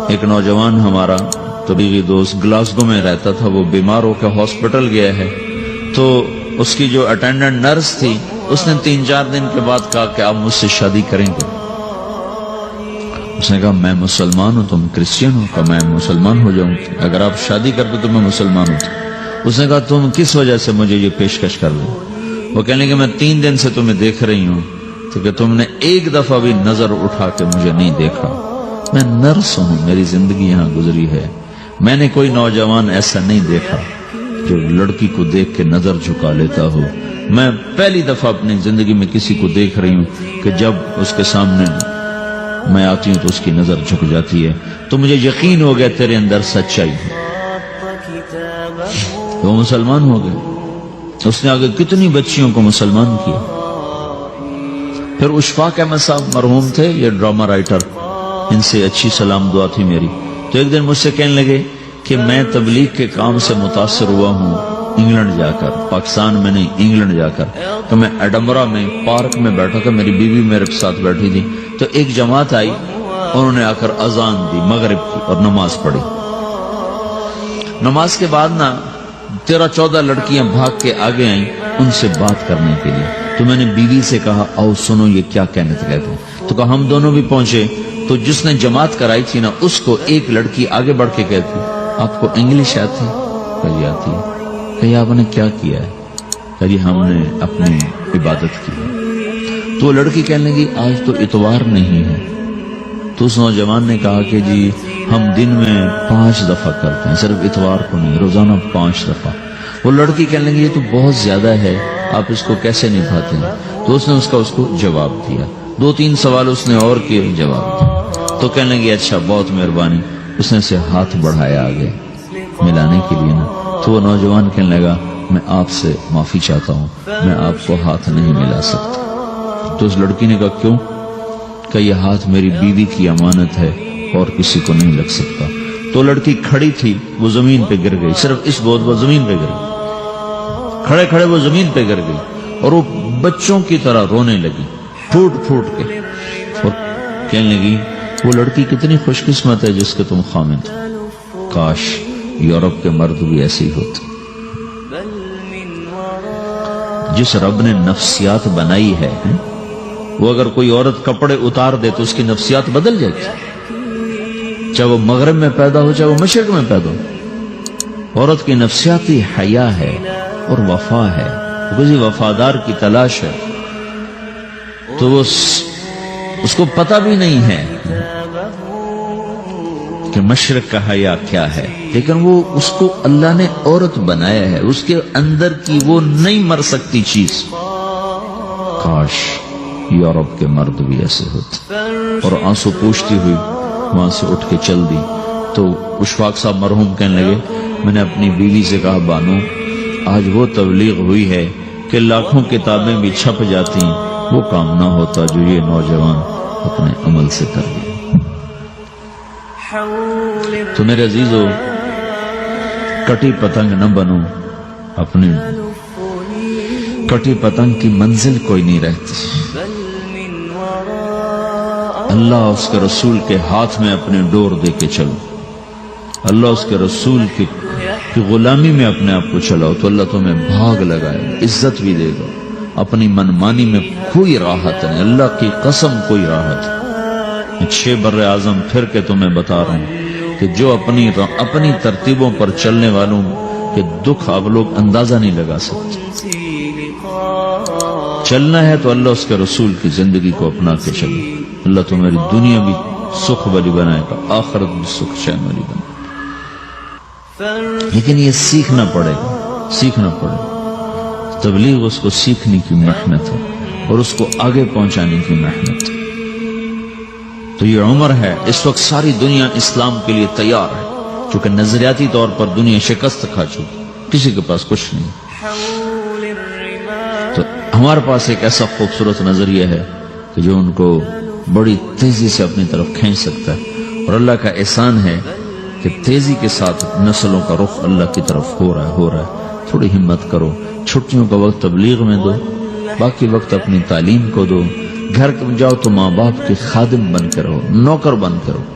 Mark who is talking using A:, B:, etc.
A: ایک نوجوان ہمارا طبیعی دوست گلاسگو میں رہتا تھا، وہ بیمار ہو کے ہاسپٹل گیا ہے، تو اس کی جو اٹینڈنٹ نرس تھی اس نے 3-4 دن کے بعد کہا کہ آپ مجھ سے شادی کریں گے؟ اس نے کہا میں مسلمان ہوں، تم کرسچین ہو؟ کہا میں مسلمان ہو جاؤں، اگر آپ شادی کرتے تو میں مسلمان ہوں۔ اس نے کہا تم کس وجہ سے مجھے یہ پیشکش کر دیں؟ وہ کہنے کہ میں 3 دن سے تمہیں دیکھ رہی ہوں تو کہ تم نے ایک دفعہ بھی نظر اٹھا کے مجھے نہیں دیکھا، میں نرس ہوں، میری زندگی یہاں گزری ہے، میں نے کوئی نوجوان ایسا نہیں دیکھا جو لڑکی کو دیکھ کے نظر جھکا لیتا ہو، میں پہلی دفعہ اپنی زندگی میں کسی کو دیکھ رہی ہوں کہ جب اس کے سامنے میں آتی ہوں تو اس کی نظر جھک جاتی ہے، تو مجھے یقین ہو گیا تیرے اندر سچائی ہے۔ وہ مسلمان ہو گئے، اس نے آگے کتنی بچیوں کو مسلمان کیا۔ پھر اشفاق احمد صاحب مرحوم تھے، یہ ڈرامہ رائٹر، ان سے اچھی سلام دعا تھی میری، تو ایک دن مجھ سے کہنے لگے کہ میں تبلیغ کے کام سے متاثر ہوا ہوں انگلینڈ جا کر، پاکستان میں نہیں انگلینڈ جا کر، تو میں ایڈنبرا میں پارک میں بیٹھا تھا، میری بیوی میرے ساتھ بیٹھی تھی، تو ایک جماعت آئی، انہوں نے آ کر اذان دی مغرب کی اور نماز پڑھی۔ نماز کے بعد 13-14 لڑکیاں بھاگ کے آگے آئیں ان سے بات کرنے کے لیے، تو میں نے بیوی سے کہا آؤ سنو یہ کیا کہنے کہتے ہیں، تو کہا ہم دونوں بھی پہنچے، تو جس نے جماعت کرائی تھی اس کو ایک لڑکی آگے بڑھ کے کہتی آپ کو انگلش آتی؟ کہی آتی ہے۔ کہی آپ نے کیا کیا ہے؟ کہی ہم نے اپنی عبادت کی۔ تو وہ لڑکی کہنے لگی آج تو اتوار نہیں ہے، تو اس نوجوان نے کہا کہ جی ہم دن میں 5 دفعہ کرتے ہیں، صرف اتوار کو نہیں، روزانہ 5 دفعہ۔ وہ لڑکی کہنے لگی یہ تو بہت زیادہ ہے، آپ اس کو کیسے نبھاتے ہیں؟ تو اس نے اس کو جواب دیا، 2-3 سوال اس نے اور کیے، جواب دیا، تو کہنے لگی اچھا بہت مہربانی، اس نے سے ہاتھ بڑھایا آگے ملانے کے لیے تو وہ نوجوان کہنے لگا میں آپ سے معافی چاہتا ہوں، میں آپ کو ہاتھ نہیں ملا سکتا۔ تو اس لڑکی نے کہا کیوں؟ کہ یہ ہاتھ میری بیوی کی امانت ہے اور کسی کو نہیں لگ سکتا۔ تو لڑکی کھڑی تھی، وہ زمین پہ گر گئی، صرف اس بہت وہ زمین پہ گر گئی، کھڑے کھڑے وہ زمین پہ گر گئی، اور وہ بچوں کی طرح رونے لگی پھوٹ پھوٹ کے، اور کہنے لگی وہ لڑکی کتنی خوش قسمت ہے جس کے تم خامد ہو، کاش یورپ کے مرد بھی ایسے ہی ہوتے۔ جس رب نے نفسیات بنائی ہے وہ اگر کوئی عورت کپڑے اتار دے تو اس کی نفسیات بدل جاتی، چاہے وہ مغرب میں پیدا ہو چاہے وہ مشرق میں پیدا ہو۔ عورت کی نفسیاتی حیا ہے اور وفا ہے، کسی وفادار کی تلاش ہے، تو وہ اس کو پتہ بھی نہیں ہے کہ مشرق کا حیا کیا ہے، لیکن وہ اس کو اللہ نے عورت بنایا ہے، اس کے اندر کی وہ نہیں مر سکتی چیز۔ کاش یورپ کے مرد بھی ایسے ہوتے۔ اور آنسو پوچھتی ہوئی وہاں سے اٹھ کے چل دی۔ تو اشفاق صاحب مرحوم کہنے لگے میں نے اپنی بیوی سے کہا بانو آج وہ تبلیغ ہوئی ہے کہ لاکھوں کتابیں بھی چھپ جاتی، وہ کام نہ ہوتا جو یہ نوجوان اپنے عمل سے کر گئے۔ تو میرے عزیزو کٹی پتنگ نہ بنو، اپنی کٹی پتنگ کی منزل کوئی نہیں رہتی۔ اللہ اس کے رسول کے ہاتھ میں اپنے ڈور دے کے چلو، اللہ اس کے رسول کی غلامی میں اپنے آپ کو چلاؤ تو اللہ تمہیں بھاگ لگائے، عزت بھی دے گا۔ اپنی منمانی میں کوئی راحت نہیں، اللہ کی قسم کوئی راحت نہیں۔ 6 بر اعظم پھر کے تمہیں بتا رہا ہوں کہ جو اپنی ترتیبوں پر چلنے والوں کے دکھ آپ لوگ اندازہ نہیں لگا سکتے۔ چلنا ہے تو اللہ اس کے رسول کی زندگی کو اپنا کے چلو، اللہ تمہاری دنیا بھی سکھ والی بنائے گا، آخرت بھی سکھ چین والی بنائے گا۔ لیکن یہ سیکھنا پڑے گا، سیکھنا پڑے گا۔ تبلیغ اس کو سیکھنے کی محنت ہے اور اس کو آگے پہنچانے کی محنت ہے۔ تو یہ عمر ہے، اس وقت ساری دنیا اسلام کے لیے تیار ہے، چونکہ نظریاتی طور پر دنیا شکست کھا چکی، کسی کے پاس کچھ نہیں۔ تو ہمارے پاس ایک ایسا خوبصورت نظریہ ہے کہ جو ان کو بڑی تیزی سے اپنی طرف کھینچ سکتا ہے، اور اللہ کا احسان ہے کہ تیزی کے ساتھ نسلوں کا رخ اللہ کی طرف ہو رہا ہے۔ تھوڑی ہمت کرو، چھٹیوں کا وقت تبلیغ میں دو، باقی وقت اپنی تعلیم کو دو، گھر جاؤ تو ماں باپ کے خادم بن کے رہو، نوکر بن کے رہو۔